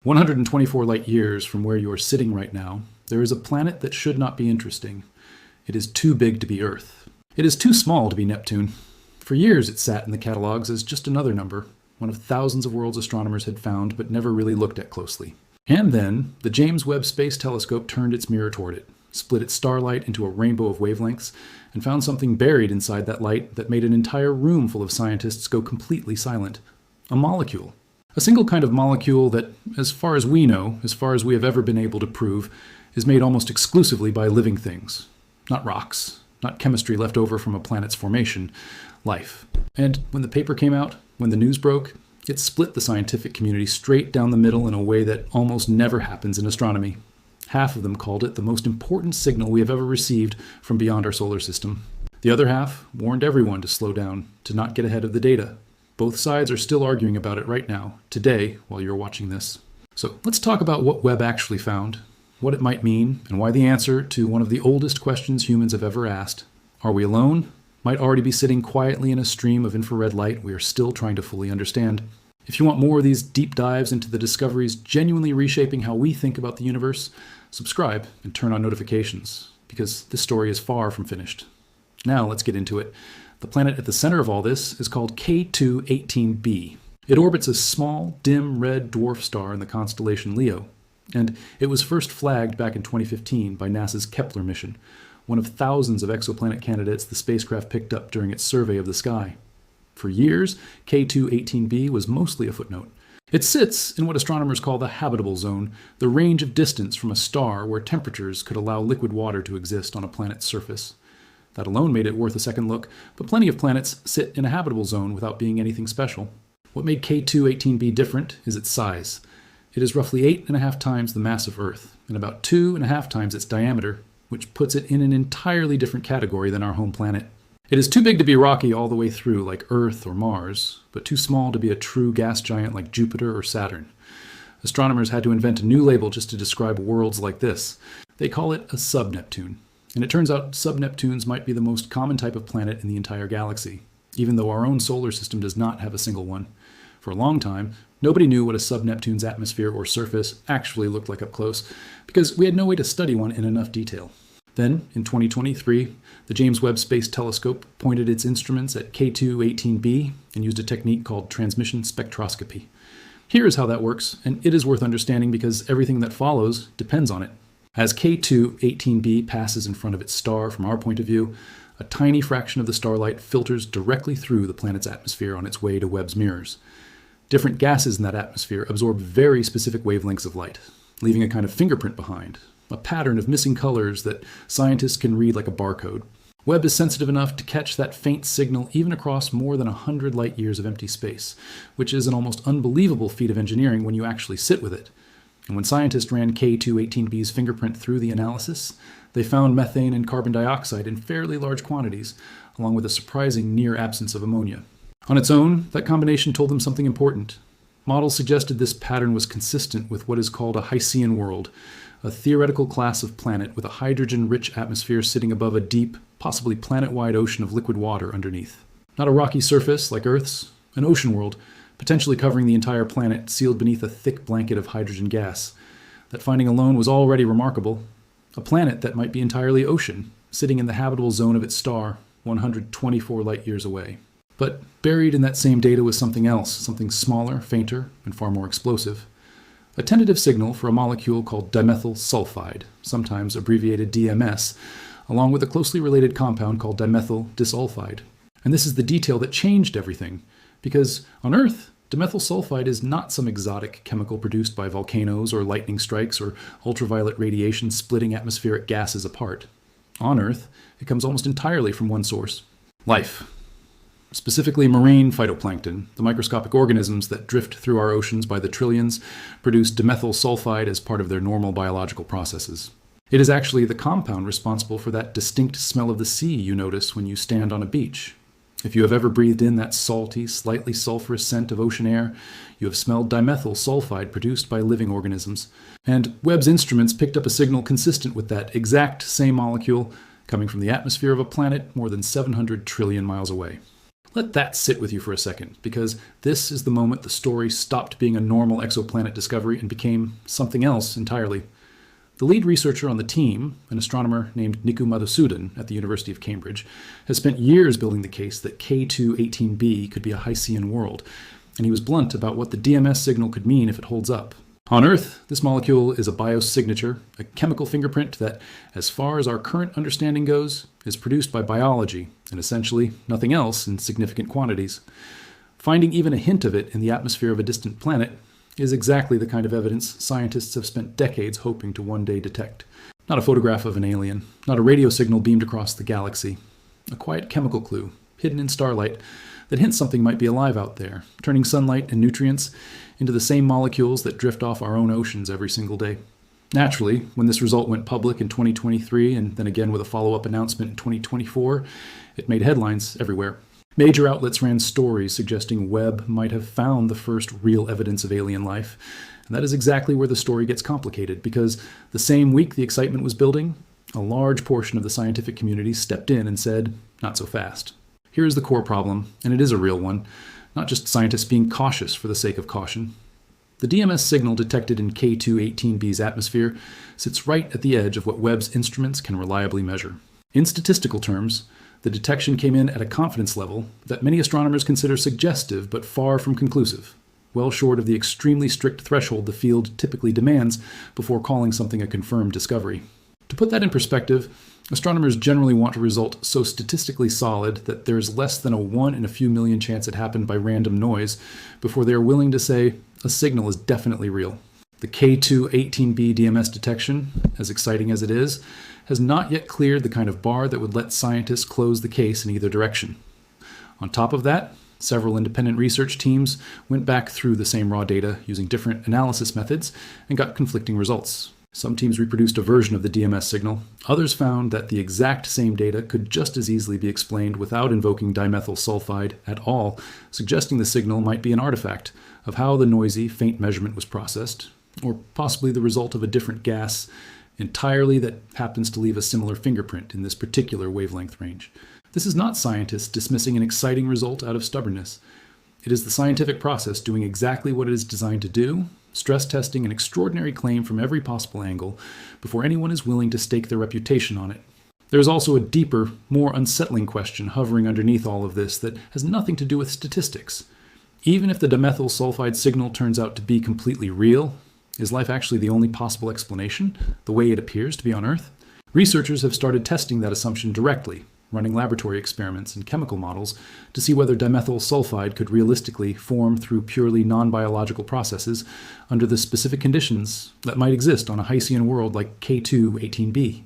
124 light years from where you are sitting right now, there is a planet that should not be interesting. It is too big to be Earth. It is too small to be Neptune. For years it sat in the catalogs as just another number, one of thousands of worlds astronomers had found but never really looked at closely. And then, the James Webb Space Telescope turned its mirror toward it, split its starlight into a rainbow of wavelengths, and found something buried inside that light that made an entire room full of scientists go completely silent. A molecule. A single kind of molecule that, as far as we know, as far as we have ever been able to prove, is made almost exclusively by living things. Not rocks, not chemistry left over from a planet's formation. Life. And when the paper came out, when the news broke, it split the scientific community straight down the middle in a way that almost never happens in astronomy. Half of them called it the most important signal we have ever received from beyond our solar system. The other half warned everyone to slow down, to not get ahead of the data. Both sides are still arguing about it right now, today, while you're watching this. So let's talk about what Webb actually found, what it might mean, and why the answer to one of the oldest questions humans have ever asked, are we alone, might already be sitting quietly in a stream of infrared light we are still trying to fully understand. If you want more of these deep dives into the discoveries genuinely reshaping how we think about the universe, subscribe and turn on notifications, because this story is far from finished. Now let's get into it. The planet at the center of all this is called K2-18b. It orbits a small, dim red dwarf star in the constellation Leo, and it was first flagged back in 2015 by NASA's Kepler mission, one of thousands of exoplanet candidates the spacecraft picked up during its survey of the sky. For years, K2-18b was mostly a footnote. It sits in what astronomers call the habitable zone, the range of distance from a star where temperatures could allow liquid water to exist on a planet's surface. That alone made it worth a second look, but plenty of planets sit in a habitable zone without being anything special. What made K2-18b different is its size. It is roughly 8.5 times the mass of Earth, and about 2.5 times its diameter, which puts it in an entirely different category than our home planet. It is too big to be rocky all the way through like Earth or Mars, but too small to be a true gas giant like Jupiter or Saturn. Astronomers had to invent a new label just to describe worlds like this. They call it a sub-Neptune. And it turns out sub-Neptunes might be the most common type of planet in the entire galaxy, even though our own solar system does not have a single one. For a long time, nobody knew what a sub-Neptune's atmosphere or surface actually looked like up close, because we had no way to study one in enough detail. Then, in 2023, the James Webb Space Telescope pointed its instruments at K2-18b and used a technique called transmission spectroscopy. Here is how that works, and it is worth understanding because everything that follows depends on it. As K2-18b passes in front of its star from our point of view, a tiny fraction of the starlight filters directly through the planet's atmosphere on its way to Webb's mirrors. Different gases in that atmosphere absorb very specific wavelengths of light, leaving a kind of fingerprint behind, a pattern of missing colors that scientists can read like a barcode. Webb is sensitive enough to catch that faint signal even across more than 100 light years of empty space, which is an almost unbelievable feat of engineering when you actually sit with it. And when scientists ran K2-18b's fingerprint through the analysis, they found methane and carbon dioxide in fairly large quantities, along with a surprising near absence of ammonia. On its own, that combination told them something important. Models suggested this pattern was consistent with what is called a Hycean world, a theoretical class of planet with a hydrogen-rich atmosphere sitting above a deep, possibly planet-wide ocean of liquid water underneath. Not a rocky surface like Earth's, an ocean world, potentially covering the entire planet, sealed beneath a thick blanket of hydrogen gas. That finding alone was already remarkable. A planet that might be entirely ocean, sitting in the habitable zone of its star, 124 light years away. But buried in that same data was something else, something smaller, fainter, and far more explosive. A tentative signal for a molecule called dimethyl sulfide, sometimes abbreviated DMS, along with a closely related compound called dimethyl disulfide. And this is the detail that changed everything. Because on Earth, dimethyl sulfide is not some exotic chemical produced by volcanoes or lightning strikes or ultraviolet radiation splitting atmospheric gases apart. On Earth, it comes almost entirely from one source: life. Specifically marine phytoplankton, the microscopic organisms that drift through our oceans by the trillions, produce dimethyl sulfide as part of their normal biological processes. It is actually the compound responsible for that distinct smell of the sea you notice when you stand on a beach. If you have ever breathed in that salty, slightly sulfurous scent of ocean air, you have smelled dimethyl sulfide produced by living organisms. And Webb's instruments picked up a signal consistent with that exact same molecule coming from the atmosphere of a planet more than 700 trillion miles away. Let that sit with you for a second, because this is the moment the story stopped being a normal exoplanet discovery and became something else entirely. The lead researcher on the team, an astronomer named Niku Madhusudan at the University of Cambridge, has spent years building the case that K2-18b could be a Hycean world, and he was blunt about what the DMS signal could mean if it holds up. On Earth, this molecule is a biosignature, a chemical fingerprint that, as far as our current understanding goes, is produced by biology, and essentially nothing else in significant quantities. Finding even a hint of it in the atmosphere of a distant planet is exactly the kind of evidence scientists have spent decades hoping to one day detect. Not a photograph of an alien, not a radio signal beamed across the galaxy. A quiet chemical clue, hidden in starlight, that hints something might be alive out there, turning sunlight and nutrients into the same molecules that drift off our own oceans every single day. Naturally, when this result went public in 2023 and then again with a follow-up announcement in 2024, it made headlines everywhere. Major outlets ran stories suggesting Webb might have found the first real evidence of alien life. And that is exactly where the story gets complicated, because the same week the excitement was building, a large portion of the scientific community stepped in and said, not so fast. Here is the core problem, and it is a real one, not just scientists being cautious for the sake of caution. The DMS signal detected in K2-18b's atmosphere sits right at the edge of what Webb's instruments can reliably measure. In statistical terms, the detection came in at a confidence level that many astronomers consider suggestive but far from conclusive, well short of the extremely strict threshold the field typically demands before calling something a confirmed discovery. To put that in perspective, astronomers generally want a result so statistically solid that there is less than a 1 in a few million chance it happened by random noise before they are willing to say a signal is definitely real. The K2-18b DMS detection, as exciting as it is, has not yet cleared the kind of bar that would let scientists close the case in either direction. On top of that, several independent research teams went back through the same raw data using different analysis methods and got conflicting results. Some teams reproduced a version of the DMS signal. Others found that the exact same data could just as easily be explained without invoking dimethyl sulfide at all, suggesting the signal might be an artifact of how the noisy, faint measurement was processed, or possibly the result of a different gas entirely that happens to leave a similar fingerprint in this particular wavelength range. This is not scientists dismissing an exciting result out of stubbornness. It is the scientific process doing exactly what it is designed to do, stress testing an extraordinary claim from every possible angle before anyone is willing to stake their reputation on it. There is also a deeper, more unsettling question hovering underneath all of this that has nothing to do with statistics. Even if the dimethyl sulfide signal turns out to be completely real, is life actually the only possible explanation, the way it appears to be on Earth? Researchers have started testing that assumption directly, running laboratory experiments and chemical models to see whether dimethyl sulfide could realistically form through purely non-biological processes under the specific conditions that might exist on a Hycean world like K2-18b.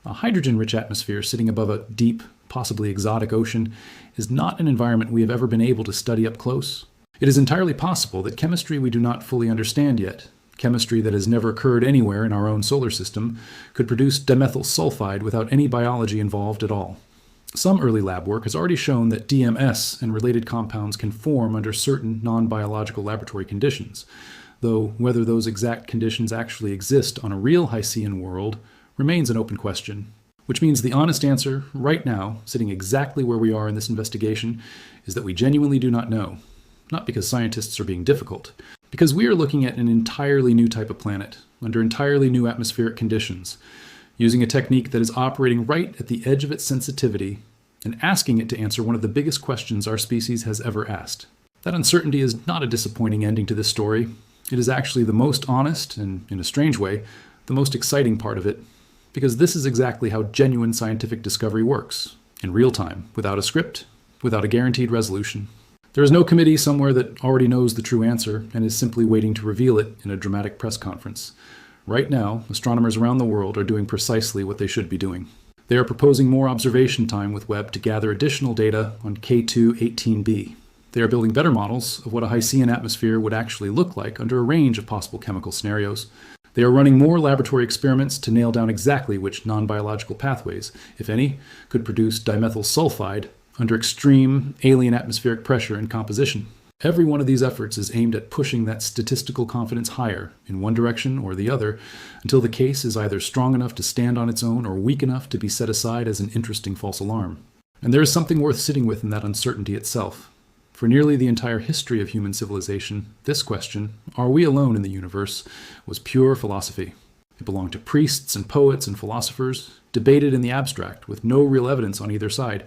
A hydrogen-rich atmosphere sitting above a deep, possibly exotic ocean is not an environment we have ever been able to study up close. It is entirely possible that chemistry we do not fully understand yet, chemistry that has never occurred anywhere in our own solar system, could produce dimethyl sulfide without any biology involved at all. Some early lab work has already shown that DMS and related compounds can form under certain non-biological laboratory conditions, though whether those exact conditions actually exist on a real Hycean world remains an open question. Which means the honest answer, right now, sitting exactly where we are in this investigation, is that we genuinely do not know. Not because scientists are being difficult, because we are looking at an entirely new type of planet, under entirely new atmospheric conditions, using a technique that is operating right at the edge of its sensitivity and asking it to answer one of the biggest questions our species has ever asked. That uncertainty is not a disappointing ending to this story. It is actually the most honest, and in a strange way, the most exciting part of it, because this is exactly how genuine scientific discovery works, in real time, without a script, without a guaranteed resolution. There is no committee somewhere that already knows the true answer and is simply waiting to reveal it in a dramatic press conference. Right now, astronomers around the world are doing precisely what they should be doing. They are proposing more observation time with Webb to gather additional data on K2-18b. They are building better models of what a Hycean atmosphere would actually look like under a range of possible chemical scenarios. They are running more laboratory experiments to nail down exactly which non-biological pathways, if any, could produce dimethyl sulfide under extreme alien atmospheric pressure and composition. Every one of these efforts is aimed at pushing that statistical confidence higher, in one direction or the other, until the case is either strong enough to stand on its own or weak enough to be set aside as an interesting false alarm. And there is something worth sitting with in that uncertainty itself. For nearly the entire history of human civilization, this question, are we alone in the universe, was pure philosophy. It belonged to priests and poets and philosophers, debated in the abstract, with no real evidence on either side.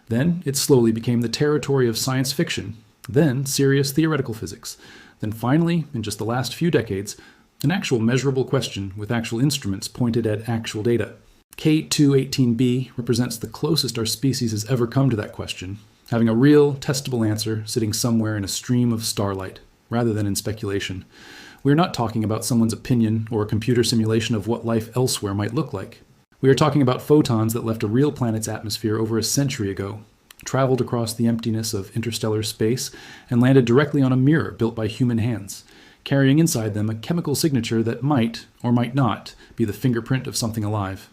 Then it slowly became the territory of science fiction, then serious theoretical physics. Then finally, in just the last few decades, an actual measurable question with actual instruments pointed at actual data. K218b represents the closest our species has ever come to that question, having a real, testable answer sitting somewhere in a stream of starlight, rather than in speculation. We are not talking about someone's opinion or a computer simulation of what life elsewhere might look like. We are talking about photons that left a real planet's atmosphere over a century ago, traveled across the emptiness of interstellar space, and landed directly on a mirror built by human hands, carrying inside them a chemical signature that might, or might not, be the fingerprint of something alive.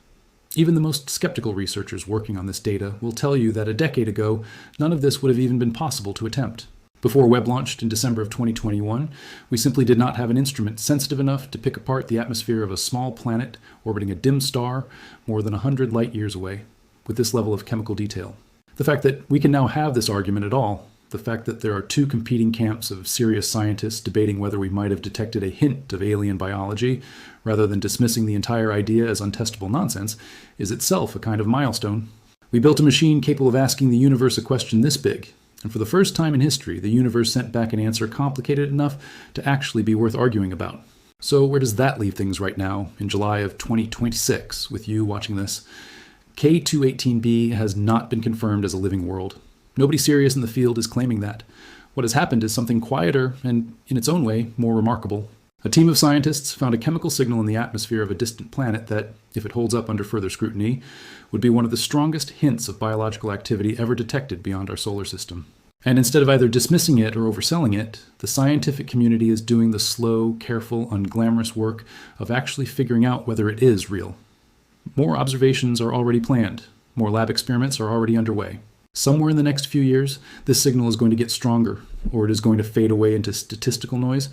Even the most skeptical researchers working on this data will tell you that a decade ago, none of this would have even been possible to attempt. Before Webb launched in December of 2021, we simply did not have an instrument sensitive enough to pick apart the atmosphere of a small planet orbiting a dim star more than 100 light years away, with this level of chemical detail. The fact that we can now have this argument at all, the fact that there are two competing camps of serious scientists debating whether we might have detected a hint of alien biology, rather than dismissing the entire idea as untestable nonsense, is itself a kind of milestone. We built a machine capable of asking the universe a question this big, and for the first time in history, the universe sent back an answer complicated enough to actually be worth arguing about. So where does that leave things right now, in July of 2026, with you watching this? K218b has not been confirmed as a living world. Nobody serious in the field is claiming that. What has happened is something quieter and, in its own way, more remarkable. A team of scientists found a chemical signal in the atmosphere of a distant planet that, if it holds up under further scrutiny, would be one of the strongest hints of biological activity ever detected beyond our solar system. And instead of either dismissing it or overselling it, the scientific community is doing the slow, careful, unglamorous work of actually figuring out whether it is real. More observations are already planned. More lab experiments are already underway. Somewhere in the next few years, this signal is going to get stronger, or it is going to fade away into statistical noise,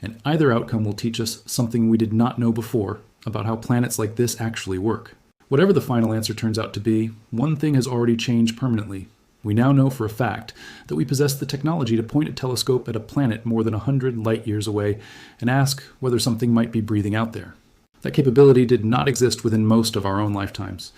and either outcome will teach us something we did not know before about how planets like this actually work. Whatever the final answer turns out to be, one thing has already changed permanently. We now know for a fact that we possess the technology to point a telescope at a planet more than 100 light years away and ask whether something might be breathing out there. That capability did not exist within most of our own lifetimes.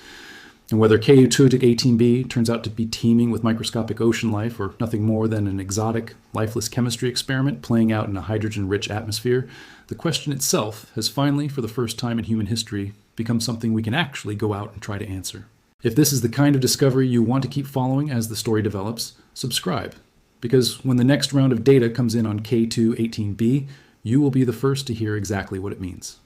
And whether Ku-18b turns out to be teeming with microscopic ocean life or nothing more than an exotic, lifeless chemistry experiment playing out in a hydrogen-rich atmosphere, the question itself has finally, for the first time in human history, become something we can actually go out and try to answer. If this is the kind of discovery you want to keep following as the story develops, subscribe. Because when the next round of data comes in on K2-18b, you will be the first to hear exactly what it means.